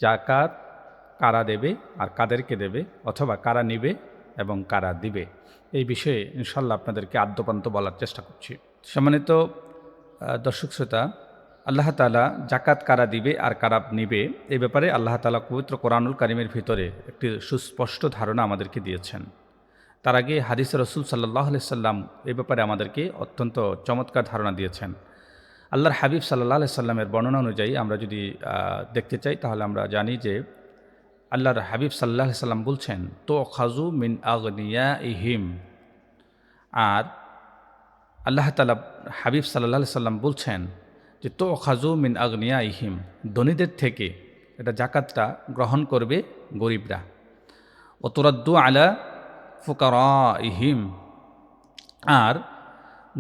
জাকাত কারা দেবে আর কাদেরকে দেবে, অথবা কারা নিবে এবং কারা দিবে, এই বিষয়ে ইনশাল্লাহ আপনাদেরকে আদ্যপান্ত বলার চেষ্টা করছি। সম্মানিত দর্শক শ্রোতা, আল্লাহ তাআলা জাকাত কারা দিবে আর কারা নিবে এই ব্যাপারে আল্লাহ তাআলা পবিত্র কোরআনুল কারীমের ভিতরে একটি সুস্পষ্ট ধারণা আমাদেরকে দিয়েছেন। তার আগে হাদিসে রাসূল সাল্লাল্লাহু আলাইহি সাল্লাম এই ব্যাপারে আমাদেরকে অত্যন্ত চমৎকার ধারণা দিয়েছেন। আল্লাহর হাবিব সাল্লাল্লাহু আলাইহি সাল্লামের বর্ণনা অনুযায়ী আমরা যদি দেখতে চাই, তাহলে আমরা জানি যে আল্লাহর হাবিব সাল্লাল্লাহু আলাইহি সাল্লাম বলছেন, তো খাজু মিন আগনিয়াইহিম। আর আল্লাহ তাআলা হাবিব সাল্লাল্লাহু আলাইহি সাল্লাম বলছেন যে তো খাজু মিন আগনিয়াইহিম, ধনীদের থেকে এটা জাকাতটা গ্রহণ করবে গরিবরা। ও তুরাদ্দু আলা ফুকারাইহিম, আর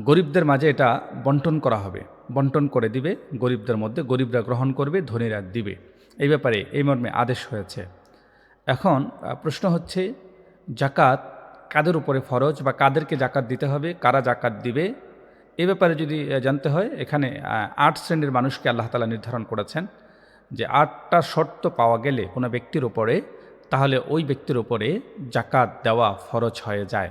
গরিবদের মাঝে এটা বন্টন করা হবে, বন্টন করে দিবে গরিবদের মধ্যে, গরিবরা গ্রহণ করবে, ধনীরা দিবে। এই ব্যাপারে এই মর্মে আদেশ হয়েছে। এখন প্রশ্ন হচ্ছে, জাকাত কাদের উপরে ফরজ বা কাদেরকে জাকাত দিতে হবে, কারা জাকাত দিবে, এ ব্যাপারে যদি জানতে হয়, এখানে ৮ শ্রেণীর মানুষকে আল্লাহ তাআলা নির্ধারণ করেছেন যে ৮টা শর্ত পাওয়া গেলে কোনো ব্যক্তির উপরে, তাহলে ওই ব্যক্তির উপরে জাকাত দেওয়া ফরজ হয়ে যায়।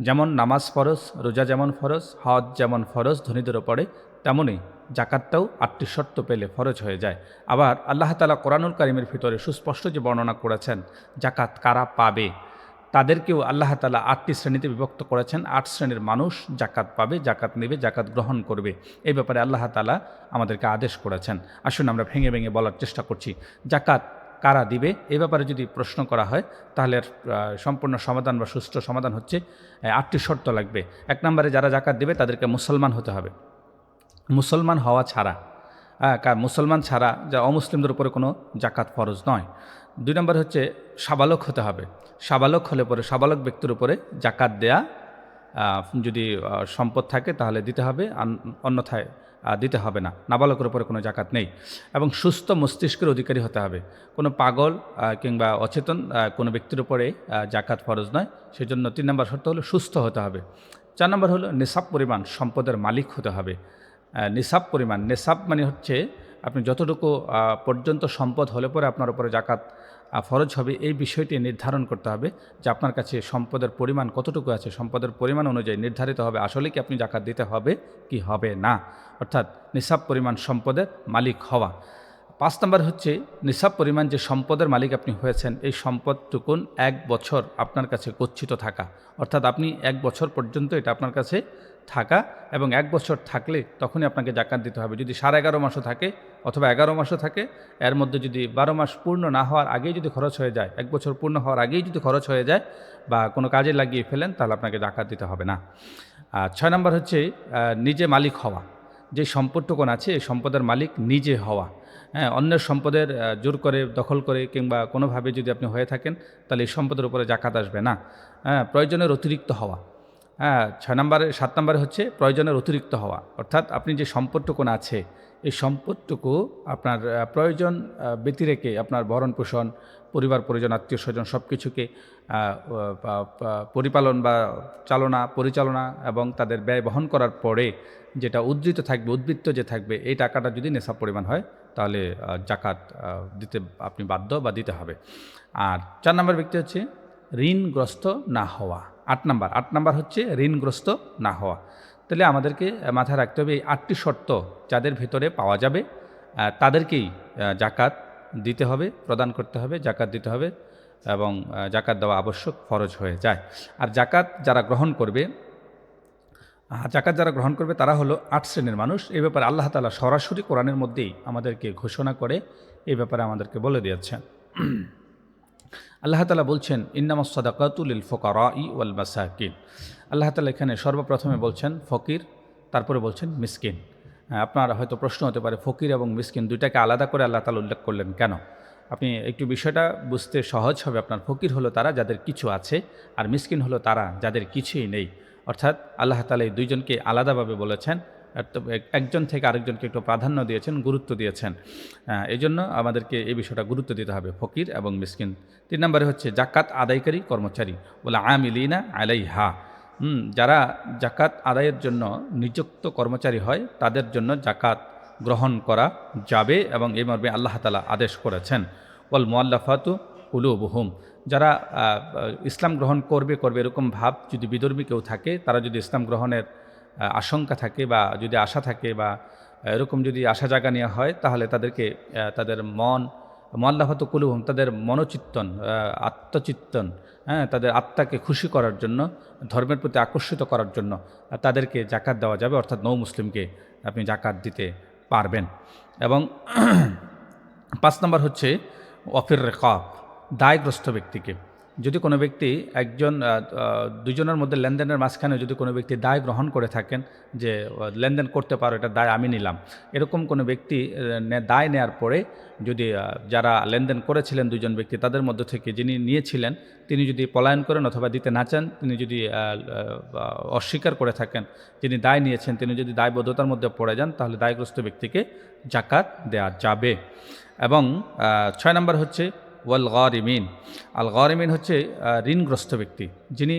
যেমন নামাজ ফরজ, রোজা যেমন ফরজ, হজ যেমন ফরজ ধনীদের উপরে, তেমনই জাকাতটাও ৮টি শর্ত পেলে ফরজ হয়ে যায়। আবার আল্লাহ তাআলা কোরআনুল কারীমের ভিতরে সুস্পষ্ট যে বর্ণনা করেছেন জাকাত কারা পাবে, তাদেরকেও আল্লাহ তাআলা ৮টি শ্রেণীতে বিভক্ত করেছেন। ৮ শ্রেণীর মানুষ জাকাত পাবে, জাকাত নেবে, জাকাত গ্রহণ করবে। এই ব্যাপারে আল্লাহ তাআলা আমাদেরকে আদেশ করেছেন। আসুন আমরা ভেঙে ভেঙে বলার চেষ্টা করছি। জাকাত কারা দিবে এ ব্যাপারে যদি প্রশ্ন করা হয়, তাহলে সম্পূর্ণ সমাধান বা সুষ্ঠু সমাধান হচ্ছে ৮টি শর্ত লাগবে। ১ নম্বরে যারা জাকাত দেবে তাদেরকে মুসলমান হতে হবে। মুসলমান হওয়া ছাড়া, মুসলমান ছাড়া যা অমুসলিমদের উপরে কোনো জাকাত ফরজ নয়। ২ নম্বর হচ্ছে সাবালক হতে হবে। সাবালক হলে পরে সাবালক ব্যক্তির উপরে জাকাত দেয়া, যদি সম্পদ থাকে তাহলে দিতে হবে, অন্যথায় দিতে হবে না। নাবালকের উপরে কোনো জাকাত নেই। এবং সুস্থ মস্তিষ্কের অধিকারী হতে হবে। কোনো পাগল কিংবা অচেতন কোনো ব্যক্তির উপরে জাকাত ফরজ নয়। সেজন্য ৩ নম্বর শর্ত হলো সুস্থ হতে হবে। ৪ নম্বর হলো নিসাব পরিমাণ সম্পদের মালিক হতে হবে। নিসাব পরিমাণ, নিসাব মানে হচ্ছে আপনি যতটুকু পর্যন্ত সম্পদ হলে পরে আপনার উপরে জাকাত ফরজ হবে, এই বিষয়টি নির্ধারণ করতে হবে যে আপনার কাছে সম্পদের পরিমাণ কতটুকু আছে। সম্পদের পরিমাণ অনুযায়ী নির্ধারিত হবে আসলে কি আপনি জাকাত দিতে হবে কি হবে না, অর্থাৎ নিসাব পরিমাণ সম্পদের মালিক হওয়া। ৫ নম্বর হচ্ছে নিসাব পরিমাণ যে সম্পদের মালিক আপনি হয়েছেন, এই সম্পদটুকুন ১ বছর আপনার কাছে গচ্ছিত থাকা, অর্থাৎ আপনি ১ বছর পর্যন্ত এটা আপনার কাছে থাকা, এবং ১ বছর থাকলে তখনই আপনাকে জাকাত দিতে হবে। যদি 11.5 মাসও থাকে অথবা 11 মাসও থাকে, এর মধ্যে যদি 12 মাস পূর্ণ না হওয়ার আগেই যদি খরচ হয়ে যায়, 1 বছর পূর্ণ হওয়ার আগেই যদি খরচ হয়ে যায় বা কোনো কাজে লাগিয়ে ফেলেন, তাহলে আপনাকে জাকাত দিতে হবে না। ৬ নম্বর হচ্ছে নিজে মালিক হওয়া। যে সম্পদটুকুন আছে এই সম্পদের মালিক নিজে হওয়া। হ্যাঁ, অন্যের সম্পদের জোর করে দখল করে কিংবা কোনোভাবে যদি আপনি হয়ে থাকেন, তাহলে এই সম্পদের উপরে জাকাত আসবে না। হ্যাঁ, প্রয়োজনের অতিরিক্ত হওয়া। হ্যাঁ, 7 নম্বরে হচ্ছে প্রয়োজনের অতিরিক্ত হওয়া, অর্থাৎ আপনি যে সম্পদটুকুন আছে এই সম্পদটুকু আপনার প্রয়োজন ব্যতিরেকে আপনার ভরণ পোষণ, পরিবার পরিজন, আত্মীয় স্বজন সব কিছুকে পরিপালন বা পরিচালনা এবং তাদের ব্যয় বহন করার পরে যেটা উদ্বৃত্ত যে থাকবে, এই টাকাটা যদি নেশাব পরিমাণ হয়, তাহলে জাকাত দিতে আপনি বাধ্য বা দিতে হবে। আর 4 নম্বর ব্যক্তি হচ্ছে ঋণগ্রস্ত না হওয়া। 8 নম্বর হচ্ছে ঋণগ্রস্ত না হওয়া। তাহলে আমাদেরকে মাথায় রাখতে হবে এই 8টি শর্ত যাদের ভেতরে পাওয়া যাবে তাদেরকেই জাকাত দিতে হবে, প্রদান করতে হবে, জাকাত দিতে হবে, এবং জাকাত দেওয়া আবশ্যক, ফরজ হয়ে যায়। আর জাকাত যারা গ্রহণ করবে তারা হলো 8 শ্রেণীর মানুষ। এই ব্যাপারে আল্লাহ তাআলা সরাসরি কোরআনের মধ্যেই আমাদেরকে ঘোষণা করে এই ব্যাপারে আমাদেরকে বলে দিয়েছেন। আল্লাহ তাআলা বলছেন, ইন্নামাস সাদাকাতু লিল ফুকারাই ওয়াল মাসাকিন। আল্লাহ তাআলা এখানে সর্বপ্রথমে বলছেন ফকির, তারপরে বলছেন মিসকিন। আপনার হয়তো প্রশ্ন হতে পারে, ফকির এবং মিসকিন দুইটাকে আলাদা করে আল্লাহ তাআলা উল্লেখ করলেন কেন? আপনি একটু বিষয়টা বুঝতে সহজ হবে। আপনার ফকির হলো তারা যাদের কিছু আছে, আর মিসকিন হলো তারা যাদের কিছুই নেই। অর্থাৎ আল্লাহ তাআলা এই দুইজনকে আলাদাভাবে বলেছেন, একজন থেকে আরেকজনকে একটু প্রাধান্য দিয়েছেন, গুরুত্ব দিয়েছেন। এই জন্য আমাদেরকে এই বিষয়টা গুরুত্ব দিতে হবে, ফকির এবং মিসকিন। 3 নম্বরে হচ্ছে জাকাত আদায়কারী কর্মচারী, বলে আমিলিনা আলাইহা। যারা জাকাত আদায়ের জন্য নিযুক্ত কর্মচারী হয়, তাদের জন্য জাকাত গ্রহণ করা যাবে, এবং এই মর্মে আল্লাহ তাআলা আদেশ করেছেন। ওয়াল মুআল্লাফাতু কুলুবুহুম, যারা ইসলাম গ্রহণ করবে এরকম ভাব যদি বিধর্মী কেউ থাকে, তারা যদি ইসলাম গ্রহণের আশঙ্কা থাকে বা যদি আশা থাকে বা এরকম যদি আশা জাগা নেওয়া হয়, তাহলে তাদেরকে তাদের মুআল্লাফাতু কুলুবুহুম, তাদের মনোচিত্তন, আত্মচিত্তন, হ্যাঁ, তাদের আত্মাকে খুশি করার জন্য, ধর্মের প্রতি আকর্ষিত করার জন্য তাদেরকে জাকাত দেওয়া যাবে, অর্থাৎ নৌ মুসলিমকে আপনি জাকাত দিতে পারবেন। এবং 5 নম্বর হচ্ছে ওয়াফির রিকাব, দায়গ্রস্ত ব্যক্তিকে। যদি কোনো ব্যক্তি দুজনের মধ্যে লেনদেনের মাঝখানে যদি কোনো ব্যক্তি দায় গ্রহণ করে থাকেন যে লেনদেন করতে পারো, এটা দায় আমি নিলাম, এরকম কোনো ব্যক্তি দায় নেয়ার পরে যদি যারা লেনদেন করেছিলেন দুজন ব্যক্তি, তাদের মধ্য থেকে যিনি নিয়েছিলেন তিনি যদি পলায়ন করেন অথবা দিতে না চান, তিনি যদি অস্বীকার করে থাকেন, যিনি দায় নিয়েছেন তিনি যদি দায়বদ্ধতার মধ্যে পড়ে যান, তাহলে দায়গ্রস্ত ব্যক্তিকে জাকাত দেয়া যাবে। এবং 6 নম্বর হচ্ছে ওয়াল গারিমিন। আল গারিমিন হচ্ছে ঋণগ্রস্ত ব্যক্তি, যিনি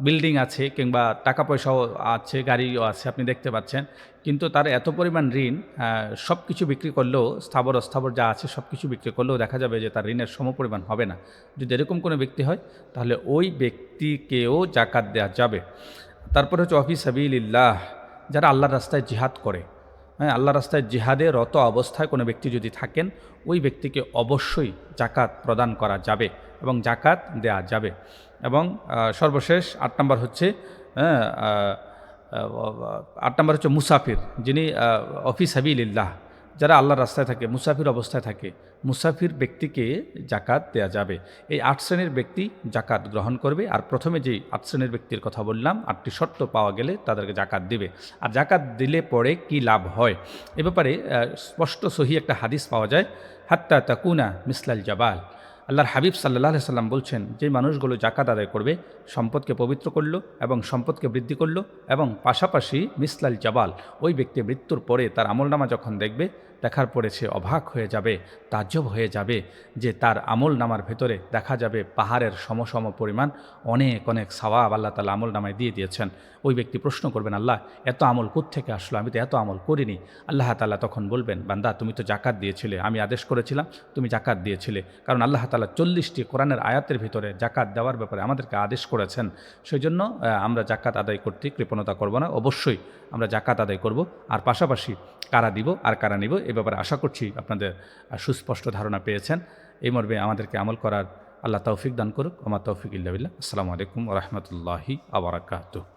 বিল্ডিং আছে কিংবা টাকা পয়সাও আছে, গাড়িও আছে, আপনি দেখতে পাচ্ছেন, কিন্তু তার এত পরিমাণ ঋণ, সব কিছু বিক্রি করলেও, স্থাবর অস্থাবর যা আছে সব কিছু বিক্রি করলেও দেখা যাবে যে তার ঋণের সমপরিমাণ হবে না। যদি এরকম কোনো ব্যক্তি হয়, তাহলে ওই ব্যক্তিকেও জাকাত দেওয়া যাবে। তারপর হচ্ছে ওয়া ফি সাবিলিল্লাহ, যারা আল্লাহর রাস্তায় জিহাদ করে, হ্যাঁ, আল্লাহ রাস্তায় জিহাদে রত অবস্থায় কোনো ব্যক্তি যদি থাকেন, ওই ব্যক্তিকে অবশ্যই জাকাত প্রদান করা যাবে এবং জাকাত দেয়া যাবে। এবং সর্বশেষ 8 নম্বর হচ্ছে 8 নম্বর হচ্ছে মুসাফির, যিনি ফি সাবিলিল্লাহ, যারা আল্লাহর রাস্তায় থাকে, মুসাফির অবস্থায় থাকে, মুসাফির ব্যক্তিকে জাকাত দেয়া যাবে। এই 8 শ্রেণীর ব্যক্তি জাকাত গ্রহণ করবে। আর প্রথমে যেই 8 শ্রেণীর ব্যক্তির কথা বললাম, 8টি শর্ত পাওয়া গেলে তাদেরকে জাকাত দিবে। আর জাকাত দিলে পরে কি লাভ হয়, এ ব্যাপারে স্পষ্ট সহি একটা হাদিস পাওয়া যায়, হাত্তা তাকুনা মিসলাল জাবাল। আল্লাহর হাবিব সাল্লাল্লাহু আলাইহি সাল্লাম বলছেন, যে মানুষগুলো জাকাত আদায় করবে, সম্পদকে পবিত্র করলো এবং সম্পদকে বৃদ্ধি করলো, এবং পাশাপাশি মিসলাল জাবাল, ওই ব্যক্তি মৃত্যুর পরে তার আমলনামা যখন দেখবে, দেখার পরে সে অবাক হয়ে যাবে, তাজ্জব হয়ে যাবে যে তার আমল নামার ভেতরে দেখা যাবে পাহাড়ের সমসম পরিমাণ অনেক অনেক সওয়াব আল্লাহ তাআলা আমল নামায় দিয়ে দিয়েছেন। ওই ব্যক্তি প্রশ্ন করবেন, আল্লাহ এত আমল কোত্থেকে আসলো, আমি তো এত আমল করিনি। আল্লাহ তাআলা তখন বলবেন, বান্দা তুমি তো জাকাত দিয়েছিলে, আমি আদেশ করেছিলাম তুমি জাকাত দিয়েছিলে। কারণ আল্লাহ তাআলা 40টি কোরআনের আয়াতের ভিতরে জাকাত দেওয়ার ব্যাপারে আমাদেরকে আদেশ করেছেন। সেই জন্য আমরা জাকাত আদায় করতে কৃপণতা করব না, অবশ্যই আমরা জাকাত আদায় করব। আর পাশাপাশি কারা দিব আর কারা নিব, এ ব্যাপারে আশা করছি আপনাদের সুস্পষ্ট ধারণা পেয়েছেন। এই মর্মে আমাদেরকে আমল করার আল্লাহ তৌফিক দান করুক। ওমা তৌফিক ইল্লা বিল্লাহ। আসসালামু আলাইকুম ওয়া রাহমাতুল্লাহি ওয়া বারাকাতুহু।